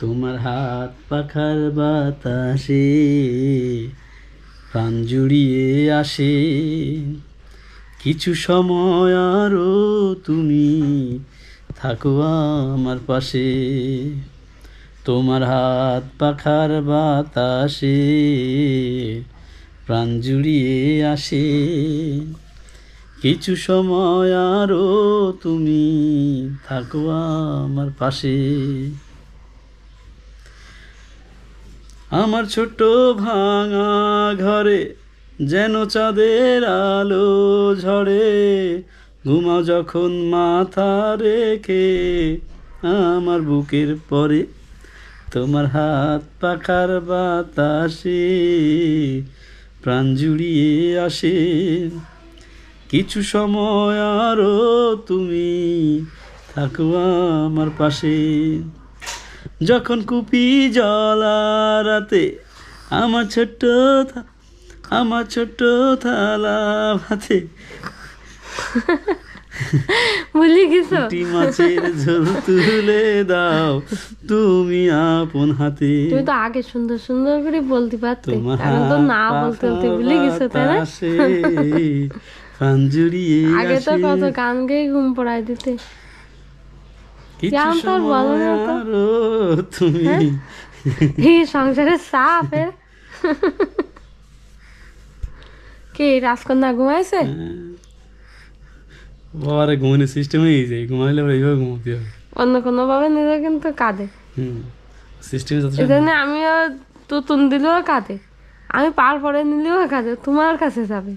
তোমার হাত পাখার বাতাসে প্রাণ জুড়িয়ে আসে, কিছু সময় আরো তুমি থাকো আমার পাশে। তোমার হাত পাখার বাতাসে প্রাণ জুড়িয়ে আসে, কিছু সময় আরো তুমি থাকো আমার পাশে। আমার ছোট্ট ভাঙা ঘরে যেন চাঁদের আলো ঝরে, ঘুমাও যখন মাথা রেখে আমার বুকের পরে। তোমার হাত পাখার বাতাসে প্রাণ জুড়িয়ে আসে, কিছু সময় আরো তুমি থাকো আমার পাশে। যখন কুপি জ্বলা রাতে আমার ছোট্ট থালা ভাতে ভুলে গেছো? পুঁটি মাছের ঝোল তুলে দাও তুমি আপন হাতে। তুমি তো আগে সুন্দর সুন্দর করে বলতে পারতে, এখন তো না বলতে বলতে ভুলে গেছো, তাই না? প্রাণ জুড়িয়ে আগে তো কত গান গেয়ে ঘুম পড়াই দিতে। কিছু সময় আরো তুমি এই সংসারের চাপ কে রাজকন্যা ঘুমাইছে? বাবারে ঘুমানোর সিস্টেম হয়ে গেছে, ঘুমাইলে এইভাবে ঘুমাতে হবে, অন্য কোনো ভাবে নিলেও কিন্তু কাঁদে। সিস্টেম এই জন্য আমিও তুতুন দিলেও কাঁদে, আমি পার পরে নিলেও কাঁদে, তোমার কাছে যাবে।